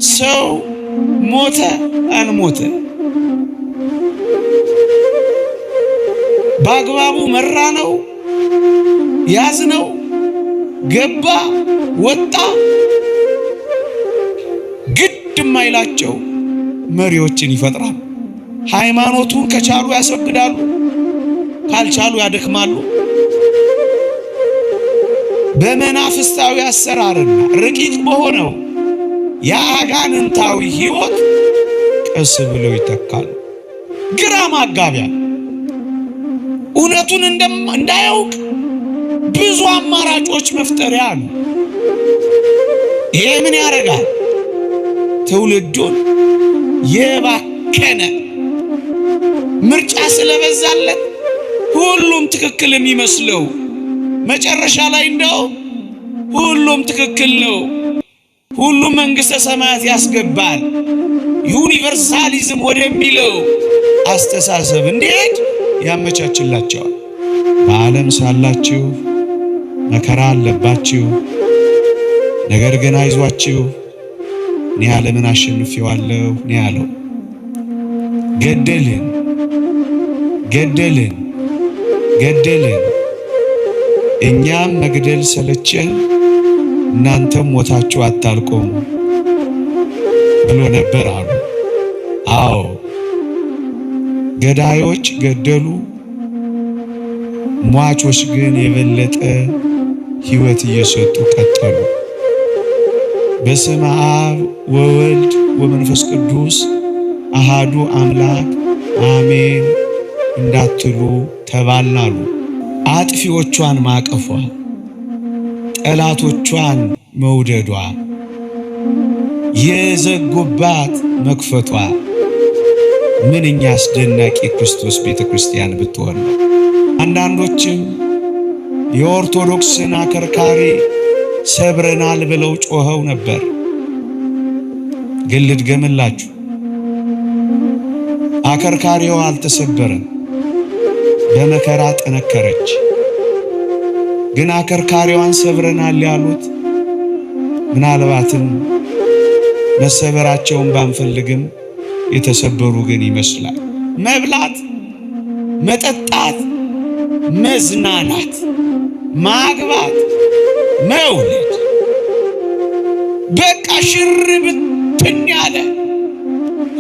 ሰው ሞተ አልሞተ በአግባቡ መራነው ያዝነው ገባ ወጣ ግድ የማይላቸው መሪዎችን ይፈጥራሉ። ሃይማኖቱን ከቻሉ ያስወግዳሉ፣ ካልቻሉ ያደክማሉ። በመናፍስታዊ አሰራርና ረቂቅ በሆነው የአጋንንታዊ ሕይወት ቀስ ብለው ይተካሉ። ግራ ማጋቢያ እውነቱን እንዳያውቅ ብዙ አማራጮች መፍጠሪያ ነው። ይሄ ምን ያደርጋል? ትውልዱን የባከነ ምርጫ ስለበዛለት ሁሉም ትክክል የሚመስለው መጨረሻ ላይ እንደው ሁሉም ትክክል ነው፣ ሁሉም መንግሥተ ሰማያት ያስገባል፣ ዩኒቨርሳሊዝም ወደሚለው አስተሳሰብ እንዲሄድ ያመቻችላቸዋል። በዓለም ሳላችሁ መከራ አለባችሁ፣ ነገር ግን አይዟችሁ እኔ ዓለምን አሸንፌዋለሁ ነው ያለው። ገደልን ገደልን ገደልን እኛም መግደል ሰለቸን እናንተም ሞታችሁ አታልቁም ብሎ ነበር አሉ። አዎ ገዳዮች ገደሉ፣ ሟቾች ግን የበለጠ ሕይወት እየሰጡ ቀጠሉ። በስመ አብ ወወልድ ወመንፈስ ቅዱስ አሃዱ አምላክ አሜን እንዳትሉ ተባልናሉ። አጥፊዎቿን ማቀፏ፣ ጠላቶቿን መውደዷ፣ የዘጉባት መክፈቷ ምንኛ አስደናቂ ክርስቶስ ቤተክርስቲያን ብትሆን ነው። አንዳንዶችም የኦርቶዶክስን አከርካሪ ሰብረናል ብለው ጮኸው ነበር። ግን ልድገምላችሁ፣ አከርካሪዋ አልተሰበረም፣ በመከራ ጠነከረች። ግን አከርካሪዋን ሰብረናል ያሉት ምናልባትም መሰበራቸውን ባንፈልግም የተሰበሩ ግን ይመስላል። መብላት፣ መጠጣት፣ መዝናናት፣ ማግባት፣ መውለድ በቃ ሽር ብትን ያለ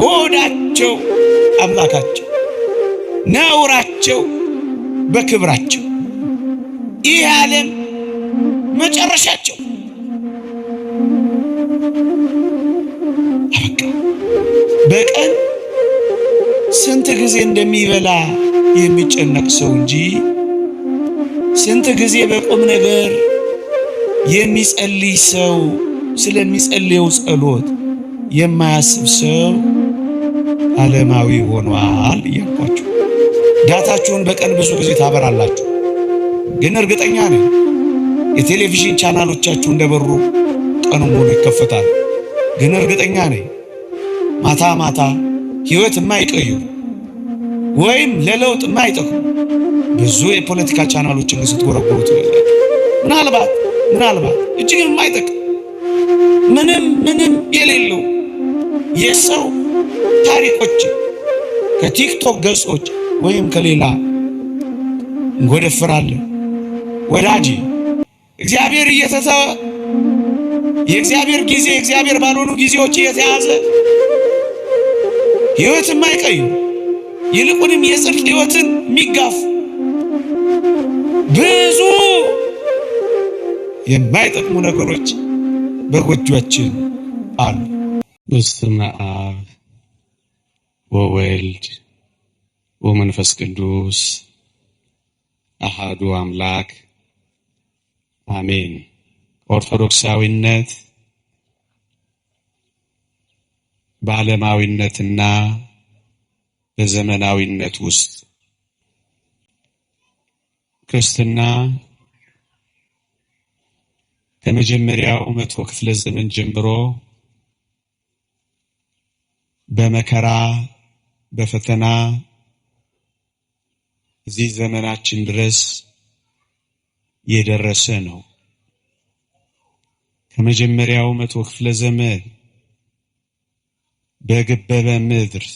ሆዳቸው አምላካቸው፣ ነውራቸው በክብራቸው፣ ይህ ዓለም መጨረሻቸው። አበቃ። በቀን ስንት ጊዜ እንደሚበላ የሚጨነቅ ሰው እንጂ ስንት ጊዜ በቁም ነገር የሚጸልይ ሰው ስለሚጸልየው ጸሎት የማያስብ ሰው ዓለማዊ ሆኗል እያልኳችሁ። ዳታችሁን በቀን ብዙ ጊዜ ታበራላችሁ፣ ግን እርግጠኛ ነኝ የቴሌቪዥን ቻናሎቻችሁ እንደበሩ ቀኑን ሙሉ ይከፈታል። ግን እርግጠኛ ነኝ ማታ ማታ ሕይወት የማይቀይሩ ወይም ለለውጥ የማይጠቅሙ ብዙ የፖለቲካ ቻናሎችን ስትጎረጎሩ ትላላችሁ። ምናልባት እጅግ የማይጠቅም ምንም የሌለው የሰው ታሪኮች ከቲክቶክ ገጾች ወይም ከሌላ እንጎደፍራለን። ወዳጅ እግዚአብሔር እየተተወ የእግዚአብሔር ጊዜ እግዚአብሔር ባልሆኑ ጊዜዎች እየተያዘ ሕይወት የማይቀይሩ ይልቁንም የጽድቅ ሕይወትን የሚጋፉ ብዙ የማይጠቅሙ ነገሮች በጎጇችን አሉ። በስመ አብ ወወልድ ወመንፈስ ቅዱስ አሃዱ አምላክ አሜን። ኦርቶዶክሳዊነት በዓለማዊነትና በዘመናዊነት ውስጥ ክርስትና ከመጀመሪያው 100 ክፍለ ዘመን ጀምሮ በመከራ በፈተና እዚህ ዘመናችን ድረስ የደረሰ ነው። ከመጀመሪያው 100 ክፍለ ዘመን በገበበ ምድር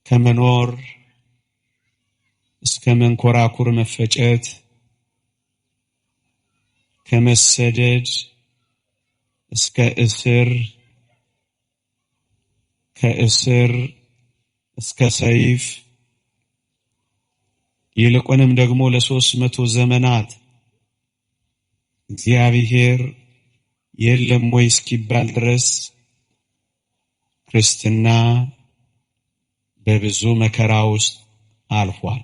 ከመኖር እስከ መንኮራኩር መፈጨት፣ ከመሰደድ እስከ እስር፣ ከእስር እስከ ሰይፍ፣ ይልቁንም ደግሞ ለ300 ዘመናት እግዚአብሔር የለም ወይ እስኪባል ድረስ ክርስትና በብዙ መከራ ውስጥ አልፏል።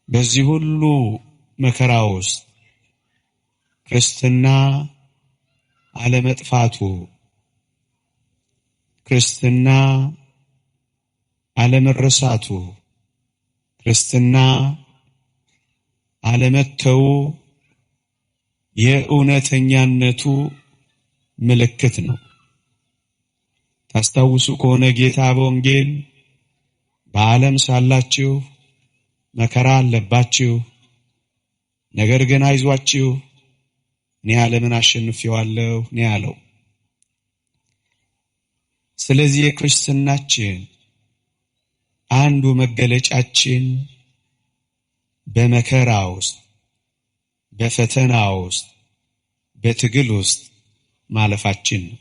በዚህ ሁሉ መከራ ውስጥ ክርስትና አለመጥፋቱ፣ ክርስትና አለመረሳቱ፣ ክርስትና አለመተው የእውነተኛነቱ ምልክት ነው። ታስታውሱ ከሆነ ጌታ በወንጌል በዓለም ሳላችሁ መከራ አለባችሁ፣ ነገር ግን አይዟችሁ እኔ ዓለምን አሸንፌዋለሁ ነው ያለው። ስለዚህ የክርስትናችን አንዱ መገለጫችን በመከራ ውስጥ፣ በፈተና ውስጥ፣ በትግል ውስጥ ማለፋችን ነው።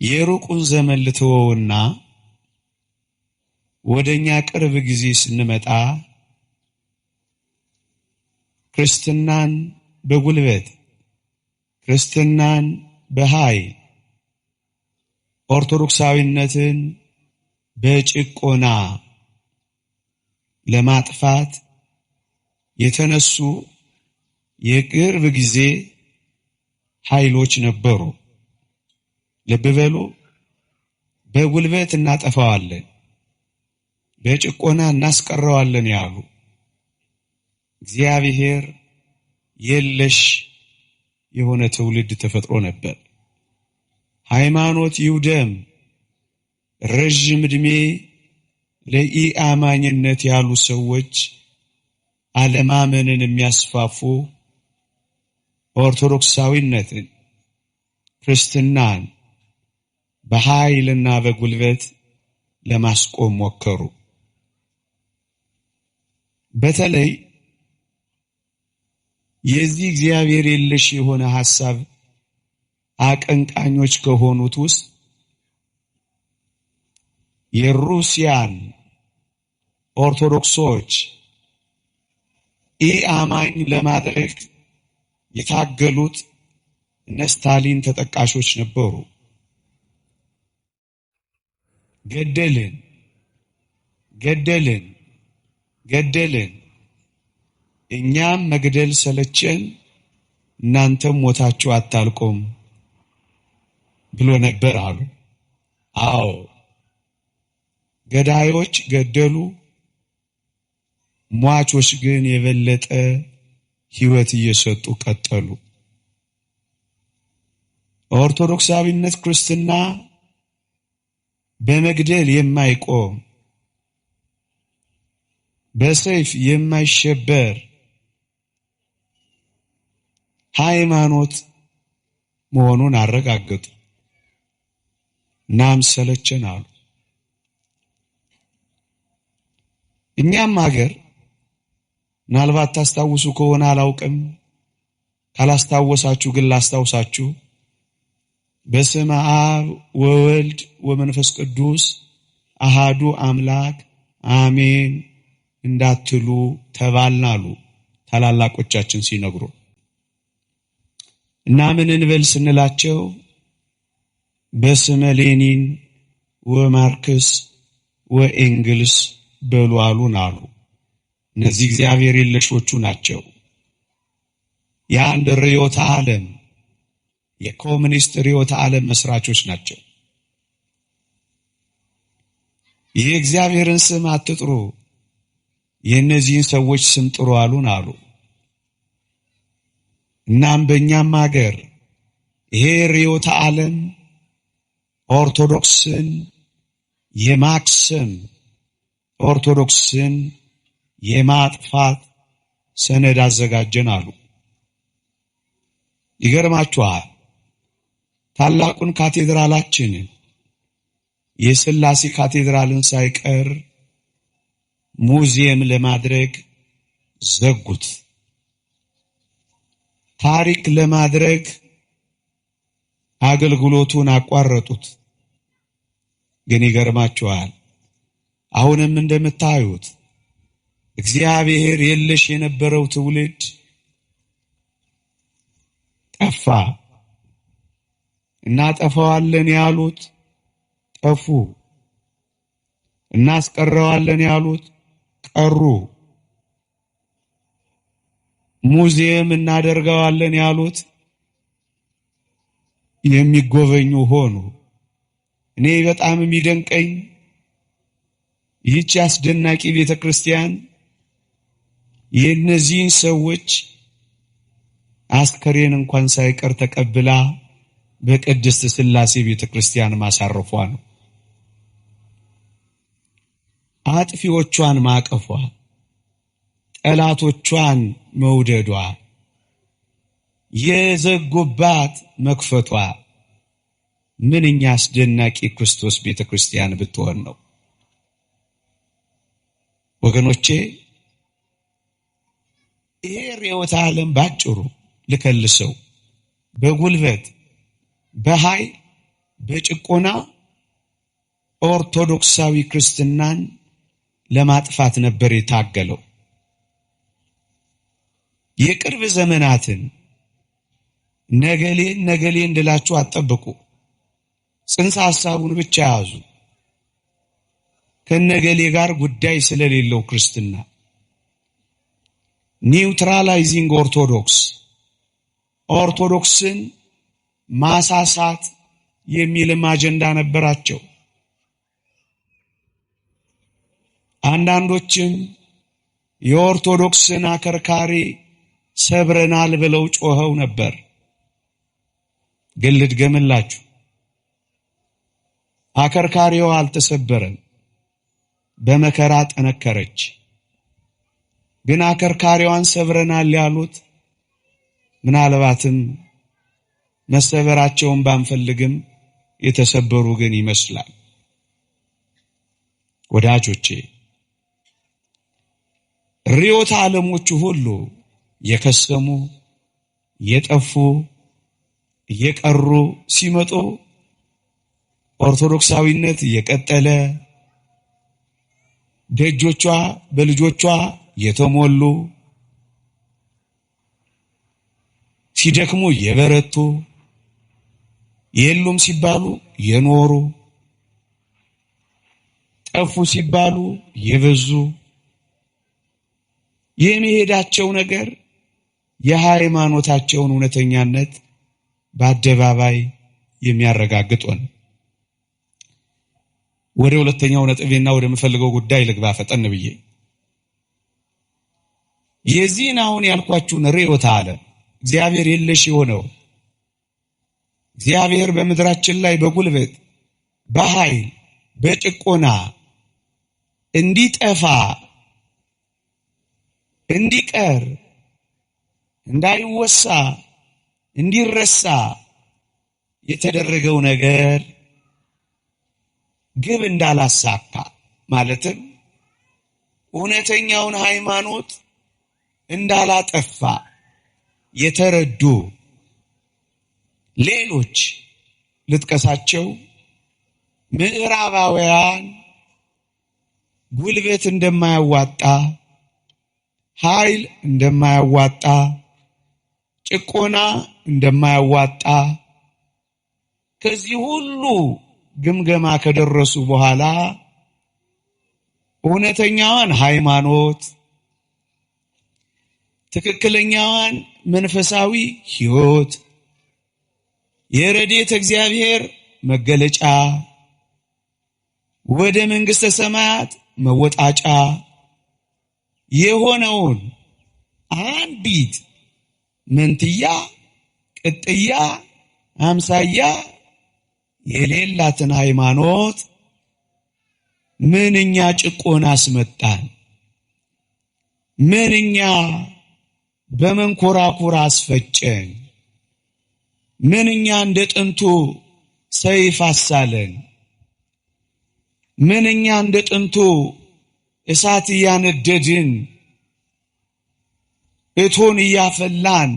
የሩቁን ዘመን ልተወውና ወደኛ ቅርብ ጊዜ ስንመጣ ክርስትናን በጉልበት፣ ክርስትናን በኃይል፣ ኦርቶዶክሳዊነትን በጭቆና ለማጥፋት የተነሱ የቅርብ ጊዜ ኃይሎች ነበሩ። ልብ በሉ፣ በጉልበት እናጠፋዋለን፣ በጭቆና እናስቀረዋለን ያሉ እግዚአብሔር የለሽ የሆነ ትውልድ ተፈጥሮ ነበር። ሃይማኖት ይውደም፣ ረጅም ዕድሜ ለኢአማኝነት ያሉ ሰዎች አለማመንን የሚያስፋፉ ኦርቶዶክሳዊነትን፣ ክርስትናን በኃይልና በጉልበት ለማስቆም ሞከሩ። በተለይ የዚህ እግዚአብሔር የለሽ የሆነ ሐሳብ አቀንቃኞች ከሆኑት ውስጥ የሩሲያን ኦርቶዶክሶች ኢአማኝ ለማድረግ የታገሉት እነ ስታሊን ተጠቃሾች ነበሩ። ገደልን ገደልን ገደልን፣ እኛም መግደል ሰለቸን፣ እናንተም ሞታችሁ አታልቁም ብሎ ነበር አሉ። አዎ ገዳዮች ገደሉ፣ ሟቾች ግን የበለጠ ሕይወት እየሰጡ ቀጠሉ። ኦርቶዶክሳዊነት ክርስትና በመግደል የማይቆም በሰይፍ የማይሸበር ሃይማኖት መሆኑን አረጋገጡ። እናም ሰለቸን አሉ። እኛም ሀገር ምናልባት ታስታውሱ ከሆነ አላውቅም፣ ካላስታወሳችሁ ግን ላስታውሳችሁ፣ በስመ አብ ወወልድ ወመንፈስ ቅዱስ አሃዱ አምላክ አሜን እንዳትሉ ተባልናሉ ታላላቆቻችን ሲነግሩ። እና ምን እንበል ስንላቸው በስመ ሌኒን ወማርክስ ወኤንግልስ በሉ አሉን አሉ። እነዚህ እግዚአብሔር የለሾቹ ናቸው። የአንድ ርዕዮተ ዓለም የኮሙኒስት ርዕዮተ ዓለም መስራቾች ናቸው። ይህ እግዚአብሔርን ስም አትጥሩ፣ የእነዚህን ሰዎች ስም ጥሩ አሉን አሉ። እናም በእኛም ሀገር ይሄ ርዕዮተ ዓለም ኦርቶዶክስን የማክሰም፣ ኦርቶዶክስን የማጥፋት ሰነድ አዘጋጀን አሉ። ይገርማችኋል፣ ታላቁን ካቴድራላችንን የሥላሴ ካቴድራልን ሳይቀር ሙዚየም ለማድረግ ዘጉት። ታሪክ ለማድረግ አገልግሎቱን አቋረጡት። ግን ይገርማችኋል፣ አሁንም እንደምታዩት እግዚአብሔር የለሽ የነበረው ትውልድ ጠፋ። እናጠፋዋለን ያሉት ጠፉ። እናስቀረዋለን ያሉት ቀሩ። ሙዚየም እናደርገዋለን ያሉት የሚጎበኙ ሆኑ። እኔ በጣም የሚደንቀኝ ይህች አስደናቂ ቤተክርስቲያን የእነዚህን ሰዎች አስከሬን እንኳን ሳይቀር ተቀብላ በቅድስት ሥላሴ ቤተክርስቲያን ማሳረፏ ነው። አጥፊዎቿን ማቀፏ፣ ጠላቶቿን መውደዷ፣ የዘጉባት መክፈቷ ምንኛ አስደናቂ ክርስቶስ ቤተክርስቲያን ብትሆን ነው። ወገኖቼ ይሄ ርዕዮተ ዓለም ባጭሩ ልከልሰው በጉልበት በኃይል በጭቆና ኦርቶዶክሳዊ ክርስትናን ለማጥፋት ነበር የታገለው። የቅርብ ዘመናትን ነገሌ እንድላችሁ አትጠብቁ። ጽንሰ ሐሳቡን ብቻ ያዙ። ከነገሌ ጋር ጉዳይ ስለሌለው ክርስትና ኒውትራላይዚንግ ኦርቶዶክስን ማሳሳት የሚልም አጀንዳ ነበራቸው። አንዳንዶችም የኦርቶዶክስን አከርካሪ ሰብረናል ብለው ጮኸው ነበር። ግን ልድገምላችሁ፣ አከርካሪዋ አልተሰበረም፣ በመከራ ጠነከረች። ግን አከርካሪዋን ሰብረናል ያሉት ምናልባትም መሰበራቸውን ባንፈልግም የተሰበሩ ግን ይመስላል። ወዳጆቼ ርዕዮተ ዓለሞቹ ሁሉ የከሰሙ የጠፉ የቀሩ ሲመጡ ኦርቶዶክሳዊነት የቀጠለ ደጆቿ በልጆቿ የተሞሉ ሲደክሙ የበረቱ የሉም ሲባሉ የኖሩ ጠፉ ሲባሉ የበዙ የሚሄዳቸው ነገር የሃይማኖታቸውን እውነተኛነት በአደባባይ የሚያረጋግጥ ነው። ወደ ሁለተኛው ነጥቤና ወደ ምፈልገው ጉዳይ ልግባ ፈጠን ብዬ። የዚህን አሁን ያልኳችሁን ርዕዮተ ዓለም እግዚአብሔር የለሽ የሆነው እግዚአብሔር በምድራችን ላይ በጉልበት በኃይል በጭቆና እንዲጠፋ እንዲቀር እንዳይወሳ እንዲረሳ የተደረገው ነገር ግብ እንዳላሳካ ማለትም እውነተኛውን ሃይማኖት እንዳላጠፋ የተረዱ ሌሎች ልጥቀሳቸው። ምዕራባውያን ጉልበት እንደማያዋጣ፣ ኃይል እንደማያዋጣ፣ ጭቆና እንደማያዋጣ ከዚህ ሁሉ ግምገማ ከደረሱ በኋላ እውነተኛዋን ሃይማኖት፣ ትክክለኛዋን መንፈሳዊ ሕይወት፣ የረድኤተ እግዚአብሔር መገለጫ፣ ወደ መንግሥተ ሰማያት መወጣጫ የሆነውን አንዲት መንትያ ቅጥያ አምሳያ የሌላትን ሃይማኖት ምንኛ ጭቆና አስመጣን፣ ምንኛ በመንኮራኩር አስፈጨን፣ ምንኛ እንደ ጥንቱ ሰይፍ አሳለን፣ ምንኛ እንደ ጥንቱ እሳት እያነደድን እቶን እያፈላን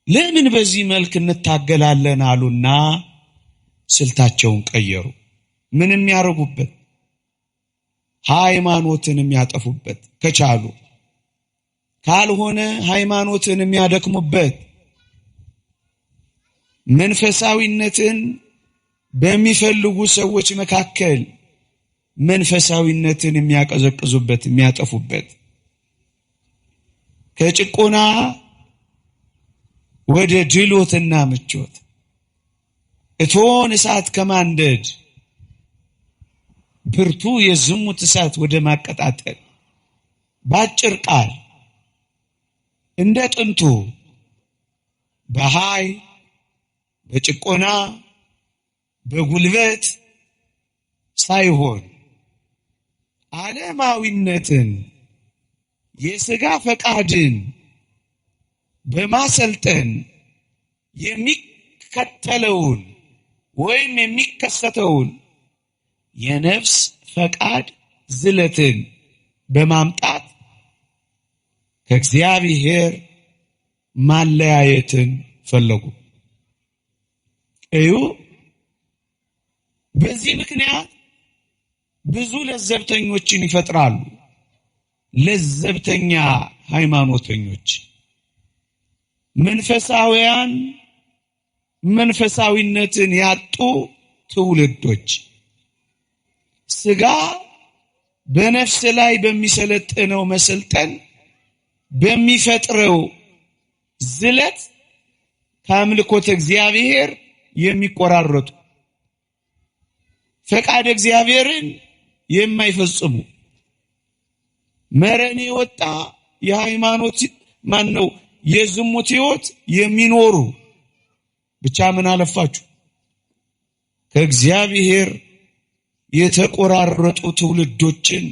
ለምን በዚህ መልክ እንታገላለን አሉና ስልታቸውን ቀየሩ። ምን የሚያረጉበት? ሃይማኖትን የሚያጠፉበት ከቻሉ፣ ካልሆነ ሃይማኖትን የሚያደክሙበት፣ መንፈሳዊነትን በሚፈልጉ ሰዎች መካከል መንፈሳዊነትን የሚያቀዘቅዙበት፣ የሚያጠፉበት፣ ከጭቆና ወደ ድሎትና ምቾት እቶን እሳት ከማንደድ ብርቱ የዝሙት እሳት ወደ ማቀጣጠል፣ ባጭር ቃል እንደ ጥንቱ በኃይል በጭቆና በጉልበት ሳይሆን ዓለማዊነትን የሥጋ ፈቃድን በማሰልጠን የሚከተለውን ወይም የሚከሰተውን የነፍስ ፈቃድ ዝለትን በማምጣት ከእግዚአብሔር ማለያየትን ፈለጉ። እዩ። በዚህ ምክንያት ብዙ ለዘብተኞችን ይፈጥራሉ። ለዘብተኛ ሃይማኖተኞች፣ መንፈሳውያን መንፈሳዊነትን ያጡ ትውልዶች፣ ሥጋ በነፍስ ላይ በሚሰለጥነው መሰልጠን በሚፈጥረው ዝለት ከአምልኮተ እግዚአብሔር የሚቆራረጡ፣ ፈቃድ እግዚአብሔርን የማይፈጽሙ፣ መረን የወጣ የሃይማኖት የዝሙት ሕይወት የሚኖሩ ብቻ ምን አለፋችሁ ከእግዚአብሔር የተቆራረጡ ትውልዶችን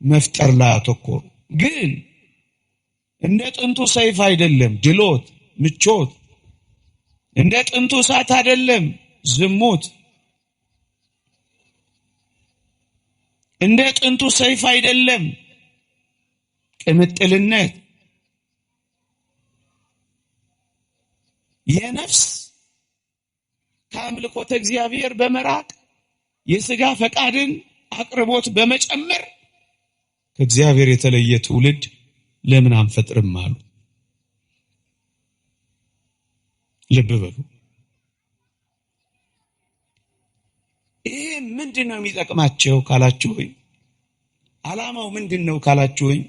መፍጠር ላይ አተኮሩ። ግን እንደ ጥንቱ ሰይፍ አይደለም ድሎት፣ ምቾት። እንደ ጥንቱ እሳት አይደለም ዝሙት። እንደ ጥንቱ ሰይፍ አይደለም ቅምጥልነት። የነፍስ ከአምልኮተ እግዚአብሔር በመራቅ የሥጋ ፈቃድን አቅርቦት በመጨመር ከእግዚአብሔር የተለየ ትውልድ ለምን አንፈጥርም አሉ። ልብ በሉ። ይሄ ምንድነው የሚጠቅማቸው ካላችሁኝ፣ ዓላማው ምንድነው ካላችሁኝ፣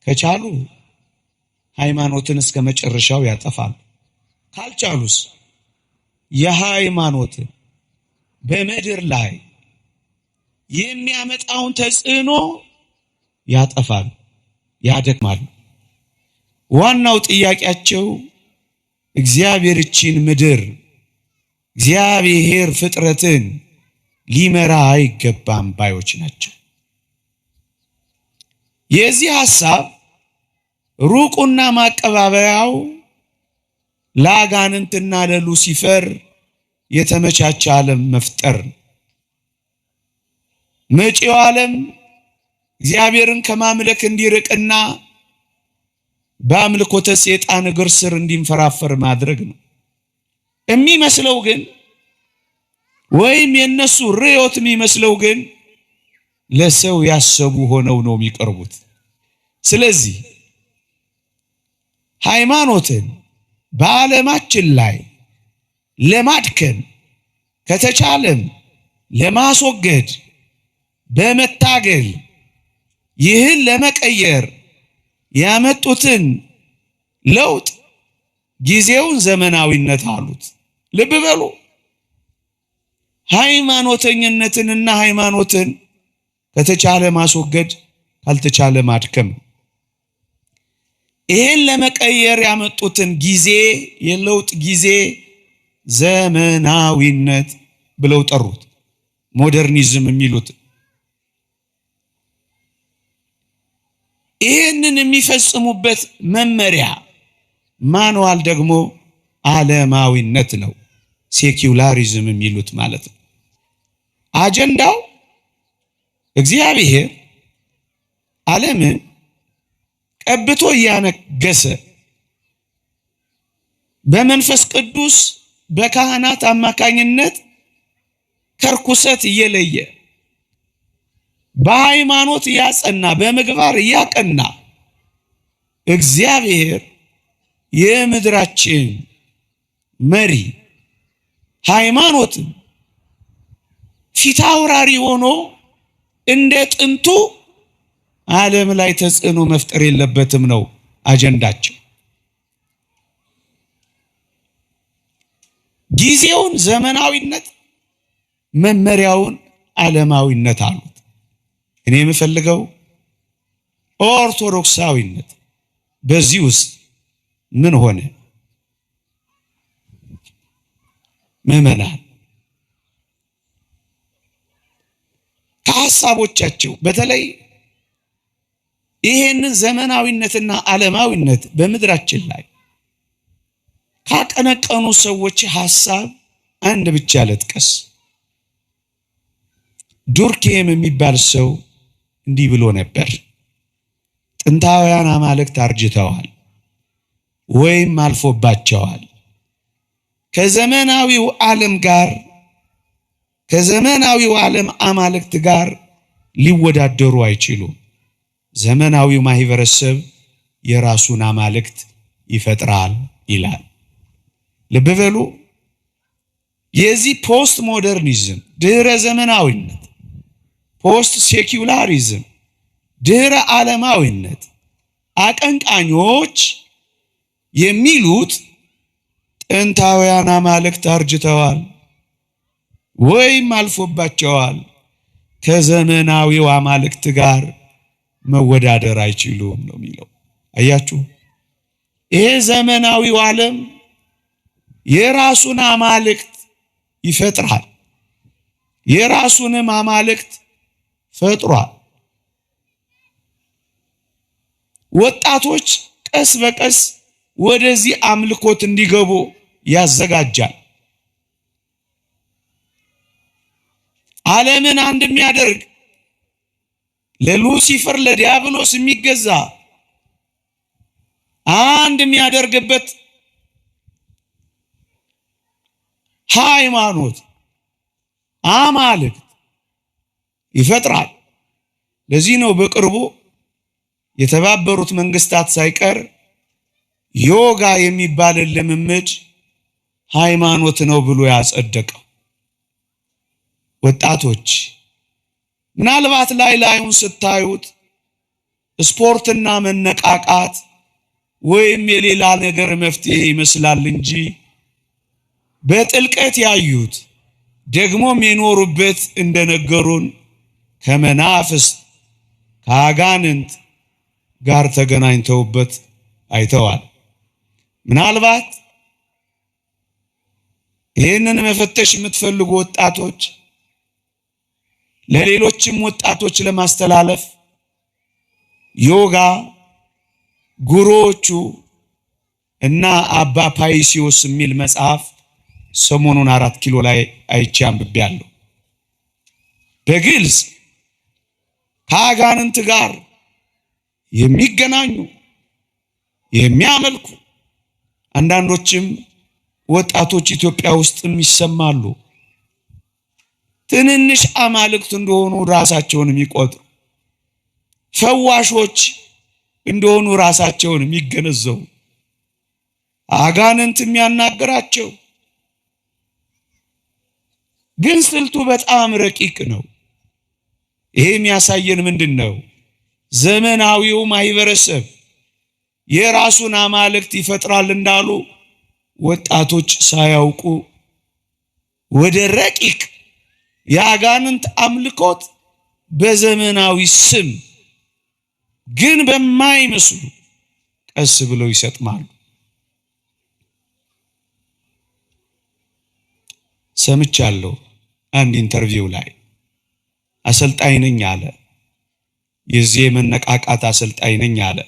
ከቻሉ ሃይማኖትን እስከ መጨረሻው ያጠፋሉ። ካልቻሉስ የሃይማኖትን በምድር ላይ የሚያመጣውን ተጽዕኖ ያጠፋሉ፣ ያደክማሉ። ዋናው ጥያቄያቸው እግዚአብሔር እቺን ምድር እግዚአብሔር ፍጥረትን ሊመራ አይገባም ባዮች ናቸው። የዚህ ሐሳብ ሩቁና ማቀባበያው ለአጋንንትና ለሉሲፈር የተመቻቸ ዓለም መፍጠር። መጪው ዓለም እግዚአብሔርን ከማምለክ እንዲርቅና በአምልኮተ ሰይጣን እግር ስር እንዲንፈራፈር ማድረግ ነው። የሚመስለው ግን ወይም የነሱ ርዕዮት የሚመስለው ግን ለሰው ያሰቡ ሆነው ነው የሚቀርቡት። ስለዚህ ሃይማኖትን በዓለማችን ላይ ለማድከም ከተቻለም ለማስወገድ በመታገል ይህን ለመቀየር ያመጡትን ለውጥ ጊዜውን ዘመናዊነት አሉት። ልብ በሉ። ሃይማኖተኝነትንና ሃይማኖትን ከተቻለ ማስወገድ ካልተቻለ ማድከም። ይህን ለመቀየር ያመጡትን ጊዜ የለውጥ ጊዜ ዘመናዊነት ብለው ጠሩት። ሞደርኒዝም የሚሉት። ይህንን የሚፈጽሙበት መመሪያ ማንዋል ደግሞ ዓለማዊነት ነው። ሴኩላሪዝም የሚሉት ማለት ነው። አጀንዳው እግዚአብሔር ዓለምን ቀብቶ እያነገሰ በመንፈስ ቅዱስ በካህናት አማካኝነት ከርኩሰት እየለየ በሃይማኖት ያጸና በምግባር ያቀና እግዚአብሔር የምድራችን መሪ ሃይማኖትን ፊታውራሪ ሆኖ እንደ ጥንቱ ዓለም ላይ ተጽዕኖ መፍጠር የለበትም ነው አጀንዳቸው። ጊዜውን ዘመናዊነት መመሪያውን ዓለማዊነት አሉት። እኔ የምፈልገው ኦርቶዶክሳዊነት። በዚህ ውስጥ ምን ሆነ? ምዕመናን ከሐሳቦቻቸው በተለይ ይሄንን ዘመናዊነትና ዓለማዊነት በምድራችን ላይ ካቀነቀኑ ሰዎች ሐሳብ አንድ ብቻ ልጥቀስ። ዱርኬም የሚባል ሰው እንዲህ ብሎ ነበር። ጥንታውያን አማልክት አርጅተዋል ወይም አልፎባቸዋል። ከዘመናዊው ዓለም አማልክት ጋር ሊወዳደሩ አይችሉም። ዘመናዊው ማህበረሰብ የራሱን አማልክት ይፈጥራል ይላል። ልብ በሉ። የዚህ ፖስት ሞደርኒዝም ድህረ ዘመናዊነት፣ ፖስት ሴኩላሪዝም ድህረ ዓለማዊነት አቀንቃኞች የሚሉት ጥንታውያን አማልክት አርጅተዋል ወይም አልፎባቸዋል፣ ከዘመናዊው አማልክት ጋር መወዳደር አይችሉም ነው የሚለው። አያችሁ፣ ይሄ ዘመናዊው ዓለም የራሱን አማልክት ይፈጥራል፣ የራሱንም አማልክት ፈጥሯል። ወጣቶች ቀስ በቀስ ወደዚህ አምልኮት እንዲገቡ ያዘጋጃል። ዓለምን አንድ የሚያደርግ ለሉሲፈር ለዲያብሎስ የሚገዛ አንድ የሚያደርግበት ሃይማኖት አማልክት ይፈጥራል። ለዚህ ነው በቅርቡ የተባበሩት መንግስታት ሳይቀር ዮጋ የሚባል ልምምድ ሃይማኖት ነው ብሎ ያጸደቀው። ወጣቶች ምናልባት ላዩን ስታዩት ስፖርትና መነቃቃት ወይም የሌላ ነገር መፍትሄ ይመስላል እንጂ በጥልቀት ያዩት ደግሞም የኖሩበት እንደነገሩን ከመናፍስት ከአጋንንት ጋር ተገናኝተውበት አይተዋል። ምናልባት ይህንን መፈተሽ የምትፈልጉ ወጣቶች ለሌሎችም ወጣቶች ለማስተላለፍ ዮጋ ጉሮዎቹ እና አባ ፓይሲዮስ የሚል መጽሐፍ ሰሞኑን 4 ኪሎ ላይ አይቼ አንብቤያለሁ። በግልጽ ከአጋንንት ጋር የሚገናኙ የሚያመልኩ አንዳንዶችም ወጣቶች ኢትዮጵያ ውስጥም ይሰማሉ። ትንንሽ አማልክት እንደሆኑ ራሳቸውን የሚቆጥሩ ፈዋሾች እንደሆኑ ራሳቸውን የሚገነዘቡ አጋንንት የሚያናገራቸው ግን ስልቱ በጣም ረቂቅ ነው። ይሄ የሚያሳየን ምንድን ነው? ዘመናዊው ማህበረሰብ የራሱን አማልክት ይፈጥራል እንዳሉ ወጣቶች ሳያውቁ ወደ ረቂቅ የአጋንንት አምልኮት በዘመናዊ ስም ግን በማይመስሉ ቀስ ብለው ይሰጥማሉ። ሰምቻለሁ አንድ ኢንተርቪው ላይ አሰልጣኝ ነኝ አለ። የዚህ መነቃቃት አሰልጣኝ ነኝ አለ።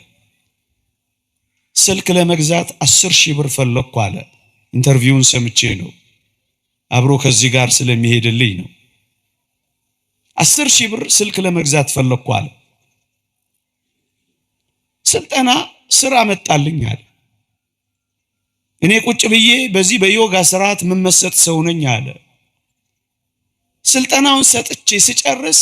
ስልክ ለመግዛት 10,000 ብር ፈለኩ አለ። ኢንተርቪውን ሰምቼ ነው፣ አብሮ ከዚህ ጋር ስለሚሄድልኝ ነው። 10,000 ብር ስልክ ለመግዛት ፈለኩ አለ። ስልጠና ስራ መጣልኝ አለ። እኔ ቁጭ ብዬ በዚህ በዮጋ ስርዓት መመሰጥ ሰው ነኝ አለ። ስልጠናውን ሰጥቼ ስጨርስ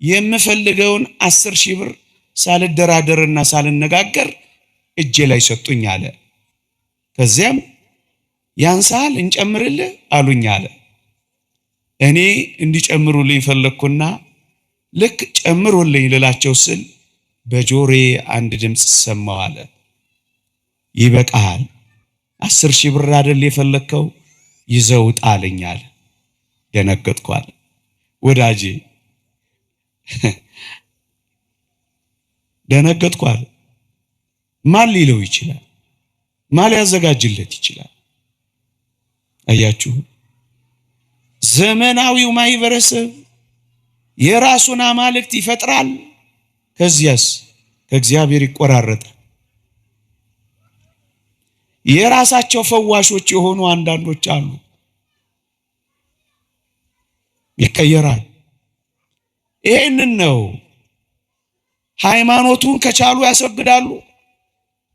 የምፈልገውን 10,000 ብር ሳልደራደርና ሳልነጋገር እጄ ላይ ሰጡኝ አለ። ከዚያም ያንሳል እንጨምርልህ አሉኝ አለ። እኔ እንዲጨምሩልኝ ፈለኩና ልክ ጨምሩልኝ ልላቸው ስል በጆሬ አንድ ድምፅ ሰማሁ አለ። ይበቃል፣ 10,000 ብር አይደል የፈለከው? ይዘው ጣልኝ አለ። ደነገጥኩ አለ። ወዳጄ ደነገጥኩ አለ። ማን ሊለው ይችላል? ማን ሊያዘጋጅለት ይችላል? አያችሁ፣ ዘመናዊው ማህበረሰብ የራሱን አማልክት ይፈጥራል። ከዚያስ ከእግዚአብሔር ይቆራረጣል። የራሳቸው ፈዋሾች የሆኑ አንዳንዶች አሉ፣ ይቀየራል። ይሄንን ነው ሃይማኖቱን ከቻሉ ያሰግዳሉ፣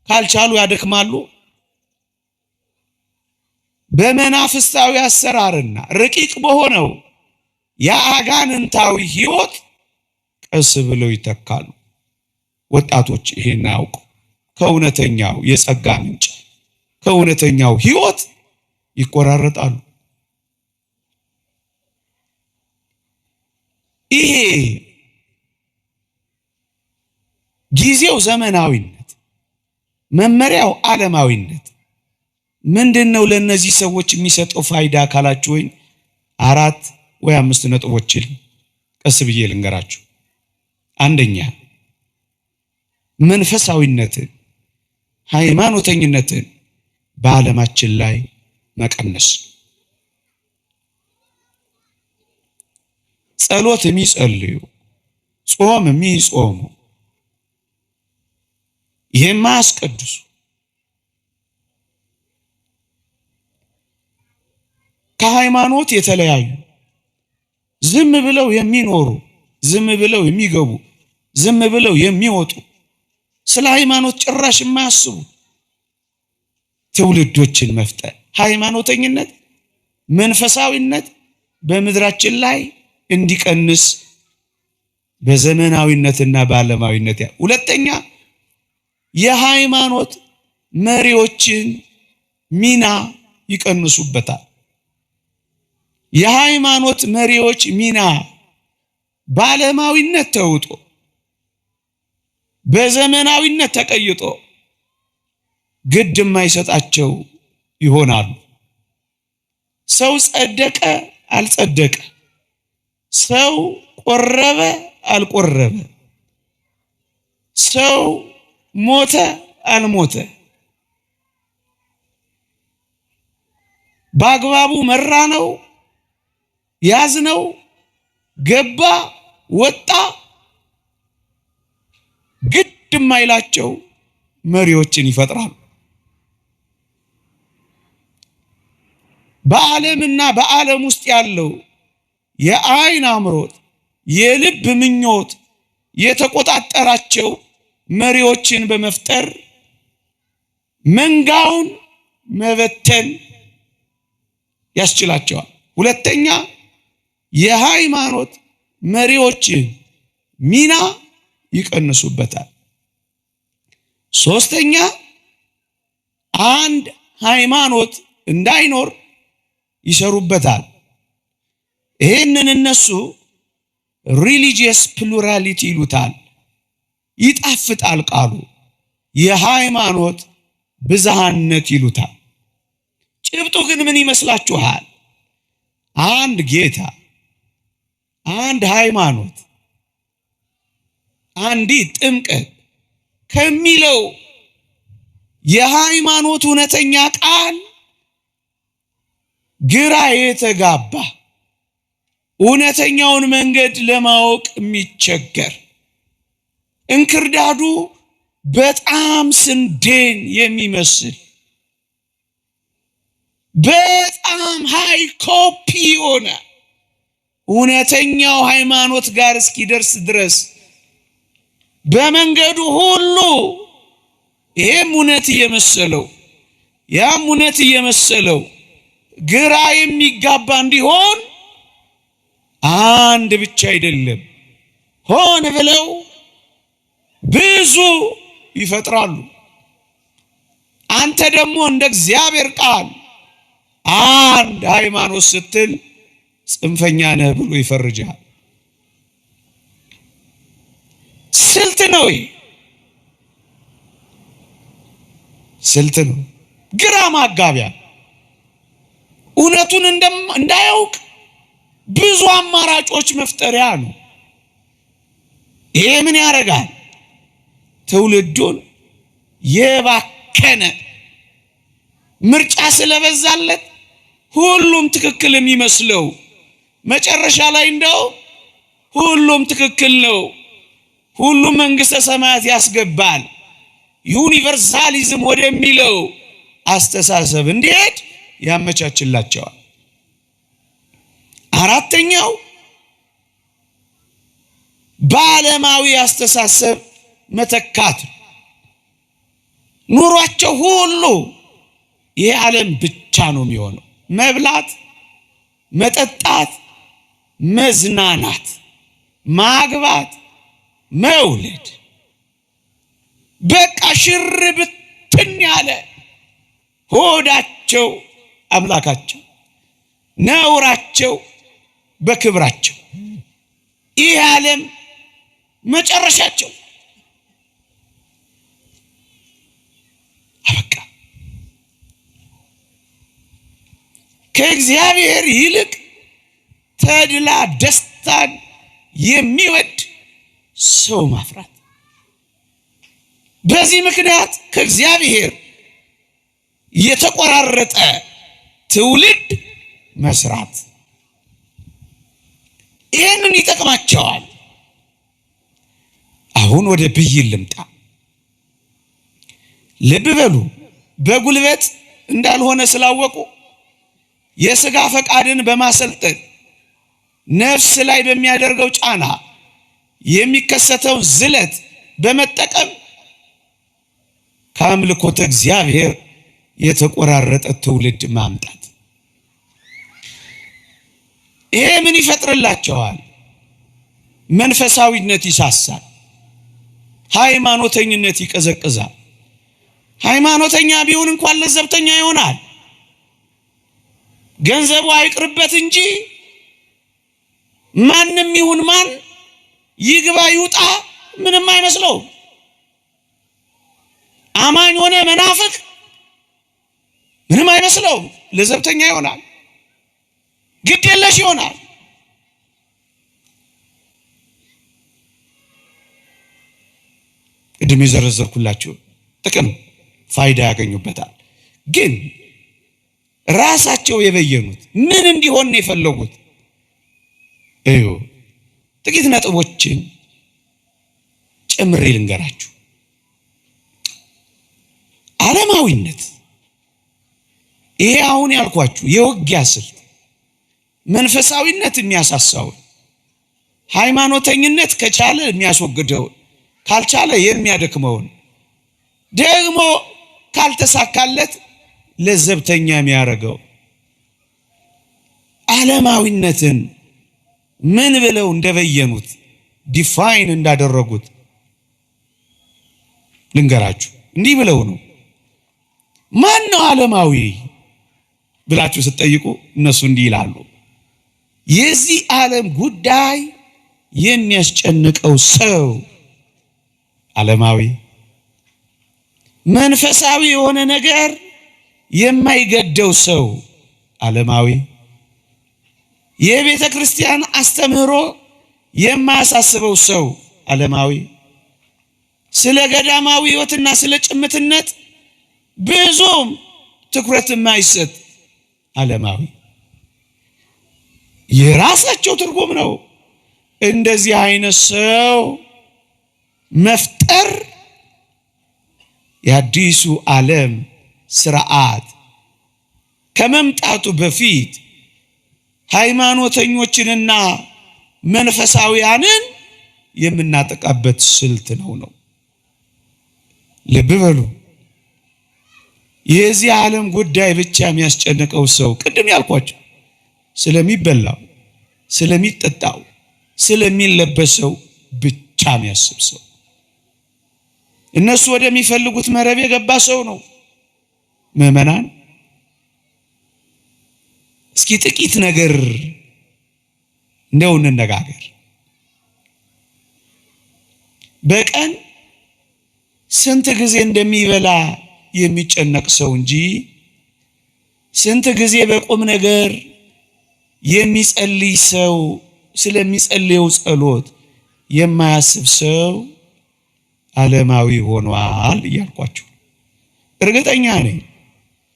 ካልቻሉ ያደክማሉ። በመናፍስታዊ አሰራርና ረቂቅ በሆነው የአጋንንታዊ ህይወት ቀስ ብለው ይተካሉ። ወጣቶች ይሄን አውቁ። ከእውነተኛው የጸጋ ምንጭ ከእውነተኛው ህይወት ይቆራረጣሉ። ይሄ ጊዜው ዘመናዊነት፣ መመሪያው ዓለማዊነት ምንድነው? ለነዚህ ሰዎች የሚሰጠው ፋይዳ ካላችሁ ወይ 4 ወይ 5 ነጥቦችን ቀስ ብዬ ልንገራችሁ። አንደኛ፣ መንፈሳዊነትን፣ ሃይማኖተኝነትን በዓለማችን ላይ መቀነስ። ጸሎት የሚጸልዩ፣ ጾም የሚጾሙ፣ የማያስቀድሱ፣ ከሃይማኖት የተለያዩ፣ ዝም ብለው የሚኖሩ፣ ዝም ብለው የሚገቡ፣ ዝም ብለው የሚወጡ፣ ስለ ሃይማኖት ጭራሽ የማያስቡ ትውልዶችን መፍጠር። ሃይማኖተኝነት፣ መንፈሳዊነት በምድራችን ላይ እንዲቀንስ በዘመናዊነትና በዓለማዊነት። ሁለተኛ፣ የሃይማኖት መሪዎችን ሚና ይቀንሱበታል። የሃይማኖት መሪዎች ሚና በዓለማዊነት ተውጦ በዘመናዊነት ተቀይጦ ግድ የማይሰጣቸው ይሆናሉ። ሰው ጸደቀ አልጸደቀ፣ ሰው ቆረበ አልቆረበ፣ ሰው ሞተ አልሞተ፣ በአግባቡ መራ ነው ያዝ ነው ገባ ወጣ፣ ግድ የማይላቸው መሪዎችን ይፈጥራሉ። በዓለምና በዓለም ውስጥ ያለው የአይን አምሮት፣ የልብ ምኞት የተቆጣጠራቸው መሪዎችን በመፍጠር መንጋውን መበተን ያስችላቸዋል። ሁለተኛ፣ የሃይማኖት መሪዎች ሚና ይቀንሱበታል። ሶስተኛ፣ አንድ ሃይማኖት እንዳይኖር ይሰሩበታል። ይሄንን እነሱ ሪሊጂየስ ፕሉራሊቲ ይሉታል። ይጣፍጣል ቃሉ። የሃይማኖት ብዝሃነት ይሉታል። ጭብጡ ግን ምን ይመስላችኋል? አንድ ጌታ፣ አንድ ሃይማኖት፣ አንዲት ጥምቀት ከሚለው የሃይማኖት እውነተኛ ቃል ግራ የተጋባ፣ እውነተኛውን መንገድ ለማወቅ የሚቸገር፣ እንክርዳዱ በጣም ስንዴን የሚመስል በጣም ሃይ ኮፒ ሆነ እውነተኛው ሃይማኖት ጋር እስኪደርስ ድረስ በመንገዱ ሁሉ ይሄም እውነት እየመሰለው ያም እውነት እየመሰለው ግራ የሚጋባ እንዲሆን አንድ ብቻ አይደለም ሆነ ብለው ብዙ ይፈጥራሉ። አንተ ደግሞ እንደ እግዚአብሔር ቃል አንድ ሃይማኖት ስትል ጽንፈኛ ነህ ብሎ ይፈርጃል። ስልት ነው፣ ስልት ነው፣ ግራ ማጋቢያ፣ እውነቱን እንዳያውቅ ብዙ አማራጮች መፍጠሪያ ነው። ይሄ ምን ያደርጋል? ትውልዱን የባከነ ምርጫ ስለበዛለት ሁሉም ትክክል የሚመስለው መጨረሻ ላይ እንደው ሁሉም ትክክል ነው፣ ሁሉም መንግስተ ሰማያት ያስገባል፣ ዩኒቨርሳሊዝም ወደሚለው አስተሳሰብ እንዲሄድ ያመቻችላቸዋል። አራተኛው በዓለማዊ አስተሳሰብ መተካት። ኑሯቸው ሁሉ ይህ ዓለም ብቻ ነው የሚሆነው። መብላት፣ መጠጣት፣ መዝናናት፣ ማግባት፣ መውለድ፣ በቃ ሽር ብትን ያለ ሆዳቸው አምላካቸው፣ ነውራቸው በክብራቸው፣ ይህ ዓለም መጨረሻቸው። አበቃ። ከእግዚአብሔር ይልቅ ተድላ ደስታን የሚወድ ሰው ማፍራት፣ በዚህ ምክንያት ከእግዚአብሔር የተቆራረጠ ትውልድ መስራት፣ ይህንን ይጠቅማቸዋል። አሁን ወደ ብይን ልምጣ። ልብ በሉ። በጉልበት እንዳልሆነ ስላወቁ የሥጋ ፈቃድን በማሰልጠን ነፍስ ላይ በሚያደርገው ጫና የሚከሰተው ዝለት በመጠቀም ከአምልኮተ እግዚአብሔር የተቆራረጠ ትውልድ ማምጣት። ይሄ ምን ይፈጥርላቸዋል? መንፈሳዊነት ይሳሳል፣ ሃይማኖተኝነት ይቀዘቅዛል። ሃይማኖተኛ ቢሆን እንኳን ለዘብተኛ ይሆናል። ገንዘቡ አይቅርበት እንጂ ማንም ይሁን ማን ይግባ ይውጣ ምንም አይመስለው። አማኝ ሆነ መናፍቅ ምንም አይመስለው። ለዘብተኛ ይሆናል፣ ግድ የለሽ ይሆናል። ቅድም የዘረዘርኩላችሁ ጥቅም ፋይዳ ያገኙበታል። ግን ራሳቸው የበየኑት ምን እንዲሆን ነው የፈለጉት? እዩ፣ ጥቂት ነጥቦችን ጨምሬ ልንገራችሁ። ዓለማዊነት፣ ይሄ አሁን ያልኳችሁ የውጊያ ስልት፣ መንፈሳዊነት የሚያሳሳው፣ ሃይማኖተኝነት ከቻለ የሚያስወግደው፣ ካልቻለ የሚያደክመውን፣ ደግሞ ካልተሳካለት ለዘብተኛ የሚያደርገው ዓለማዊነትን ምን ብለው እንደበየኑት ዲፋይን እንዳደረጉት ልንገራችሁ። እንዲህ ብለው ነው። ማን ነው ዓለማዊ ብላችሁ ስትጠይቁ እነሱ እንዲህ ይላሉ። የዚህ ዓለም ጉዳይ የሚያስጨንቀው ሰው ዓለማዊ፣ መንፈሳዊ የሆነ ነገር የማይገደው ሰው ዓለማዊ፣ የቤተ ክርስቲያን አስተምህሮ የማያሳስበው ሰው ዓለማዊ፣ ስለ ገዳማዊ ሕይወትና ስለ ጭምትነት ብዙም ትኩረት የማይሰጥ ዓለማዊ። የራሳቸው ትርጉም ነው። እንደዚህ አይነት ሰው መፍጠር የአዲሱ ዓለም ስርዓት ከመምጣቱ በፊት ሃይማኖተኞችንና መንፈሳውያንን የምናጠቃበት ስልት ነው። ልብ በሉ። የዚህ ዓለም ጉዳይ ብቻ የሚያስጨንቀው ሰው ቅድም ያልኳቸው ስለሚበላው፣ ስለሚጠጣው፣ ስለሚለበሰው ብቻ የሚያስብ ሰው እነሱ ወደሚፈልጉት መረብ የገባ ሰው ነው። ምዕመናን እስኪ ጥቂት ነገር እንደው እንነጋገር። በቀን ስንት ጊዜ እንደሚበላ የሚጨነቅ ሰው እንጂ ስንት ጊዜ በቁም ነገር የሚጸልይ ሰው ስለሚጸልየው ጸሎት የማያስብ ሰው ዓለማዊ ሆኗል እያልኳችሁ እርግጠኛ ነኝ።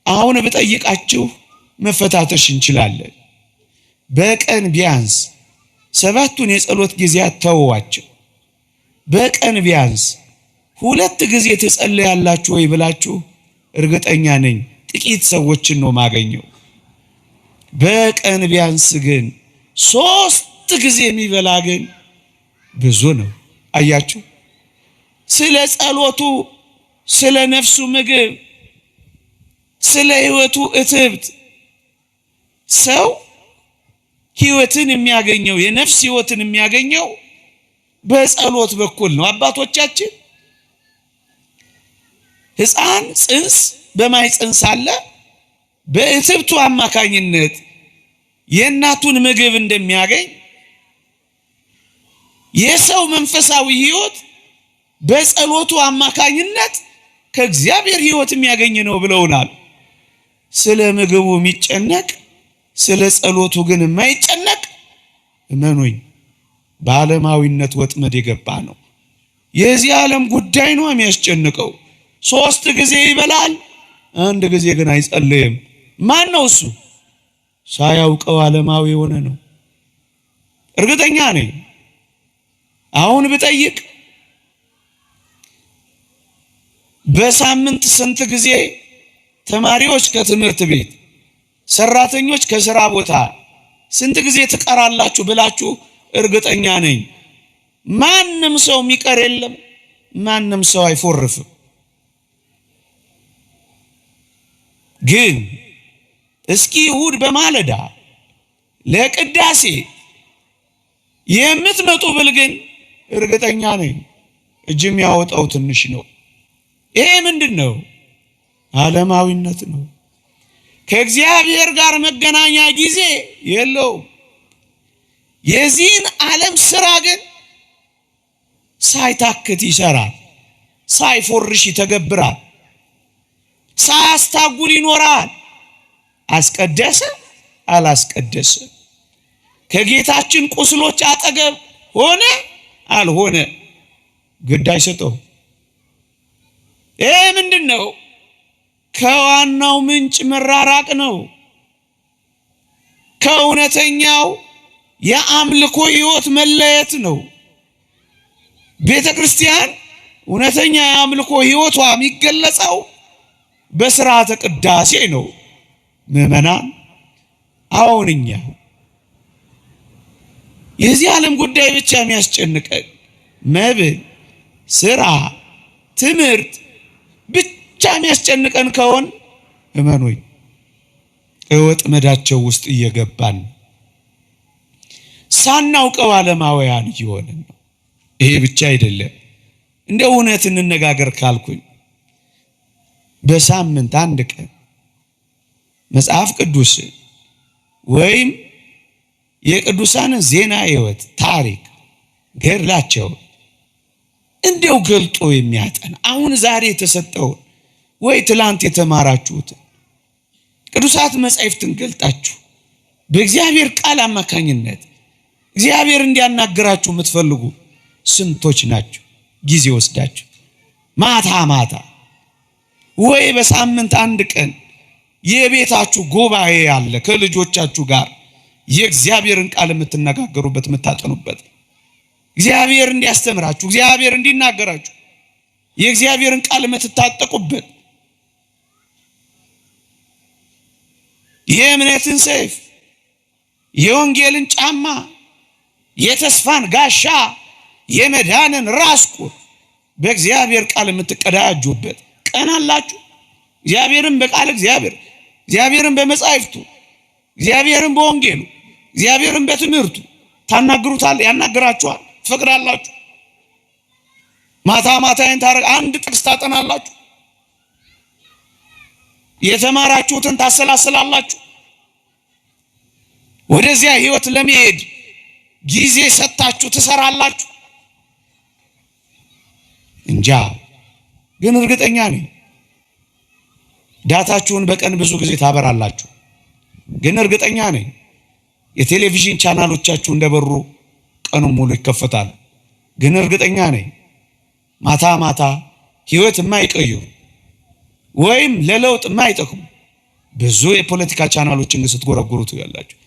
አሁን ብጠይቃችሁ መፈታተሽ እንችላለን። በቀን ቢያንስ 7ቱን የጸሎት ጊዜያት ተዋቸው። በቀን ቢያንስ 2 ጊዜ ትጸልያላችሁ ወይ ብላችሁ እርግጠኛ ነኝ ጥቂት ሰዎችን ነው ማገኘው። በቀን ቢያንስ ግን 3 ጊዜ የሚበላ ግን ብዙ ነው። አያችሁ፣ ስለ ጸሎቱ፣ ስለ ነፍሱ ምግብ፣ ስለ ሕይወቱ እትብት ሰው ሕይወትን የሚያገኘው የነፍስ ሕይወትን የሚያገኘው በጸሎት በኩል ነው። አባቶቻችን ሕፃን ጽንስ በማይፀን ሳለ በእትብቱ አማካኝነት የእናቱን ምግብ እንደሚያገኝ የሰው መንፈሳዊ ሕይወት በጸሎቱ አማካኝነት ከእግዚአብሔር ሕይወት የሚያገኝ ነው ብለውናል። ስለ ምግቡ የሚጨነቅ ስለ ጸሎቱ ግን የማይጨነቅ እመኑኝ በዓለማዊነት ወጥመድ የገባ ነው። የዚህ ዓለም ጉዳይ ነው የሚያስጨንቀው። 3 ጊዜ ይበላል፣ 1 ጊዜ ግን አይጸልይም። ማን ነው እሱ? ሳያውቀው ዓለማዊ የሆነ ነው። እርግጠኛ ነኝ አሁን ብጠይቅ በሳምንት ስንት ጊዜ ተማሪዎች ከትምህርት ቤት፣ ሰራተኞች ከሥራ ቦታ ስንት ጊዜ ትቀራላችሁ ብላችሁ እርግጠኛ ነኝ ማንም ሰው የሚቀር የለም። ማንም ሰው አይፎርፍም። ግን እስኪ እሑድ በማለዳ ለቅዳሴ የምትመጡ ብል ግን እርግጠኛ ነኝ እጅም ያወጣው ትንሽ ነው። ይሄ ምንድነው? ዓለማዊነት ነው። ከእግዚአብሔር ጋር መገናኛ ጊዜ የለውም። የዚህን ዓለም ስራ ግን ሳይታክት ይሰራል፣ ሳይፎርሽ ይተገብራል፣ ሳያስታጉል ይኖራል። አስቀደሰ አላስቀደሰ፣ ከጌታችን ቁስሎች አጠገብ ሆነ አልሆነ ግድ አይሰጠው። ይሄ ምንድነው? ከዋናው ምንጭ መራራቅ ነው። ከእውነተኛው የአምልኮ ሕይወት መለየት ነው። ቤተ ክርስቲያን እውነተኛ የአምልኮ ሕይወቷ የሚገለጸው በሥርዓተ ቅዳሴ ነው። ምዕመናን አሁን እኛ የዚህ ዓለም ጉዳይ ብቻ የሚያስጨንቀን መብል፣ ሥራ፣ ትምህርት ብቻ የሚያስጨንቀን ከሆን እመኑኝ ወጥመዳቸው ውስጥ እየገባን ሳናውቀው ዓለማውያን እየሆንን ነው። ይሄ ብቻ አይደለም። እንደ እውነት እንነጋገር ካልኩኝ በሳምንት 1 ቀን መጽሐፍ ቅዱስ ወይም የቅዱሳንን ዜና ሕይወት፣ ታሪክ፣ ገድላቸው እንደው ገልጦ የሚያጠና አሁን ዛሬ የተሰጠውን ወይ ትላንት የተማራችሁትን ቅዱሳት መጻሕፍትን ገልጣችሁ በእግዚአብሔር ቃል አማካኝነት እግዚአብሔር እንዲያናግራችሁ የምትፈልጉ ስንቶች ናችሁ? ጊዜ ወስዳችሁ ማታ ማታ ወይ በሳምንት 1 ቀን የቤታችሁ ጉባኤ ያለ ከልጆቻችሁ ጋር የእግዚአብሔርን ቃል የምትነጋገሩበት የምታጠኑበት፣ እግዚአብሔር እንዲያስተምራችሁ፣ እግዚአብሔር እንዲናገራችሁ የእግዚአብሔርን ቃል የምትታጠቁበት የእምነትን ሰይፍ፣ የወንጌልን ጫማ፣ የተስፋን ጋሻ፣ የመዳንን ራስ ቁር በእግዚአብሔር ቃል የምትቀዳጁበት ቀን አላችሁ። እግዚአብሔርን በቃል እግዚአብሔርን በመጻሕፍቱ፣ እግዚአብሔርን በወንጌሉ፣ እግዚአብሔርን በትምህርቱ ታናግሩታል፣ ያናግራችኋል፣ ትፈቅዳላችሁ። ማታ ማታዬን አንድ ጥቅስ ታጠናላችሁ። የተማራችሁትን ታሰላስላላችሁ። ወደዚያ ህይወት ለመሄድ ጊዜ ሰጣችሁ ትሰራላችሁ። እንጃ ግን እርግጠኛ ነኝ ዳታችሁን በቀን ብዙ ጊዜ ታበራላችሁ። ግን እርግጠኛ ነኝ የቴሌቪዥን ቻናሎቻችሁ እንደበሩ ቀኑን ሙሉ ይከፈታል። ግን እርግጠኛ ነኝ ማታ ማታ ህይወት የማይቀይሩ ወይም ለለውጥ የማይጠቅሙ ብዙ የፖለቲካ ቻናሎችን ስትጎረጉሩት ያላችሁ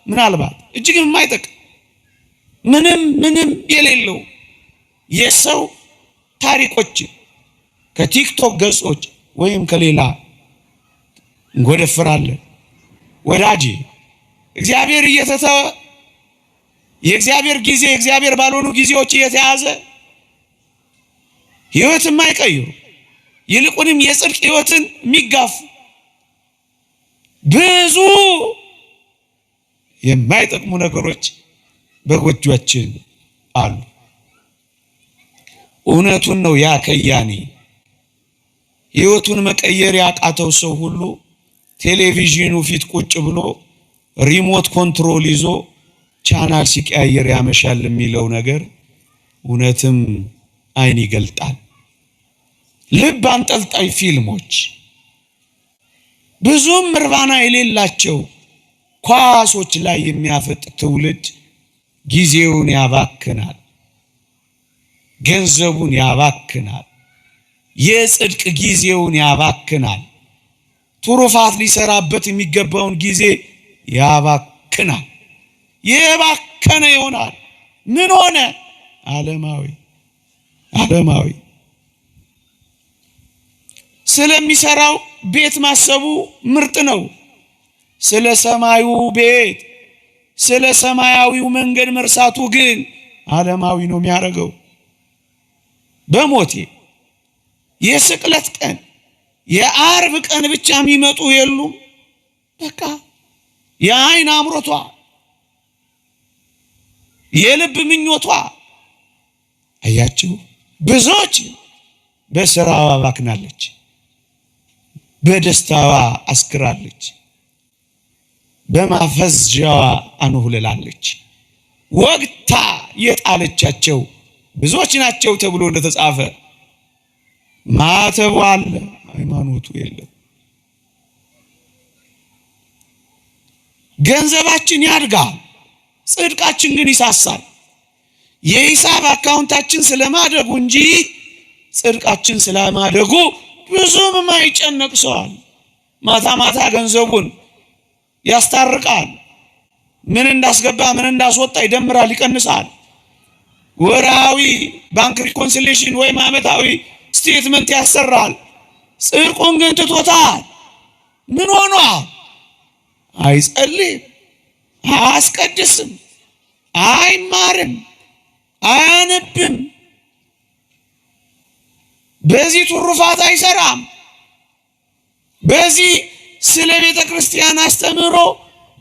ምናልባት እጅግ የማይጠቅም ምንም የሌለው የሰው ታሪኮች ከቲክቶክ ገጾች ወይም ከሌላ እንጎደፍራለን። ወዳጄ እግዚአብሔር እየተተወ የእግዚአብሔር ጊዜ እግዚአብሔር ባልሆኑ ጊዜዎች እየተያዘ ህይወት የማይቀይሩ ይልቁንም የጽድቅ ህይወትን የሚጋፉ ብዙ የማይጠቅሙ ነገሮች በጎጇችን አሉ። እውነቱን ነው ያ ከያኒ ህይወቱን መቀየር ያቃተው ሰው ሁሉ ቴሌቪዥኑ ፊት ቁጭ ብሎ ሪሞት ኮንትሮል ይዞ ቻናል ሲቀያየር ያመሻል የሚለው ነገር እውነትም አይን ይገልጣል። ልብ አንጠልጣይ ፊልሞች፣ ብዙም እርባና የሌላቸው ኳሶች ላይ የሚያፈጥ ትውልድ ጊዜውን ያባክናል፣ ገንዘቡን ያባክናል፣ የጽድቅ ጊዜውን ያባክናል፣ ትሩፋት ሊሰራበት የሚገባውን ጊዜ ያባክናል። የባከነ ይሆናል። ምን ሆነ? ዓለማዊ ስለሚሰራው ቤት ማሰቡ ምርጥ ነው። ስለ ሰማዩ ቤት ስለ ሰማያዊው መንገድ መርሳቱ ግን ዓለማዊ ነው የሚያደርገው። በሞቴ የስቅለት ቀን የዓርብ ቀን ብቻ የሚመጡ የሉም። በቃ የዓይን አምሮቷ የልብ ምኞቷ አያችሁ። ብዙዎች በስራዋ ባክናለች፣ በደስታዋ አስክራለች፣ በማፈዝጃዋ አንሁልላለች። ወግታ የጣለቻቸው ብዙዎች ናቸው ተብሎ እንደተጻፈ ማተቡ አለ፣ ሃይማኖቱ የለም። ገንዘባችን ያድጋል፣ ጽድቃችን ግን ይሳሳል። የሂሳብ አካውንታችን ስለማደጉ እንጂ ጽድቃችን ስለማደጉ ብዙም ማይጨነቅ ሰዋል። ማታ ማታ ገንዘቡን ያስታርቃል። ምን እንዳስገባ ምን እንዳስወጣ ይደምራል፣ ይቀንሳል። ወራዊ ባንክ ሪኮንሲሌሽን ወይም ዓመታዊ ስቴትመንት ያሰራል። ጽድቁን ግን ትቶታል። ምን ሆኗል? አይጸልይም፣ አያስቀድስም፣ አይማርም፣ አያነብም፣ በዚህ ትሩፋት አይሰራም። በዚህ ስለ ቤተ ክርስቲያን አስተምሮ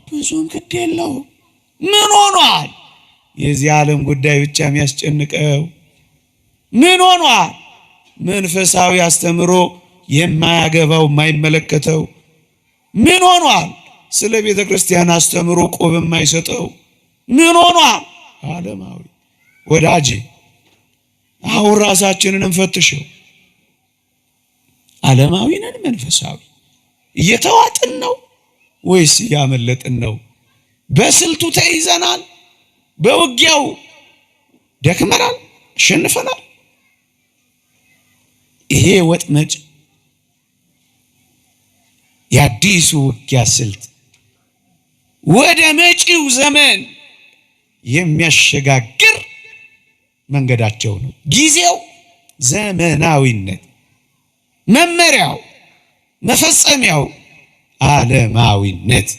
ብዙም ግድ የለው። ምን ሆኗል? የዚህ ዓለም ጉዳይ ብቻ የሚያስጨንቀው ምን ሆኗል? መንፈሳዊ አስተምሮ የማያገባው የማይመለከተው ምን ሆኗል? ስለ ቤተ ክርስቲያን አስተምሮ ቆብ የማይሰጠው ምን ሆኗል? ዓለማዊ። ወዳጄ አሁን ራሳችንን እንፈትሸው። ዓለማዊ ነን? መንፈሳዊ እየተዋጥን ነው ወይስ እያመለጥን ነው? በስልቱ ተይዘናል፣ በውጊያው ደክመናል፣ አሸንፈናል። ይሄ ወጥመድ የአዲሱ ውጊያ ስልት ወደ መጪው ዘመን የሚያሸጋግር መንገዳቸው ነው። ጊዜው ዘመናዊነት፣ መመሪያው መፈጸሚያው ዓለማዊነት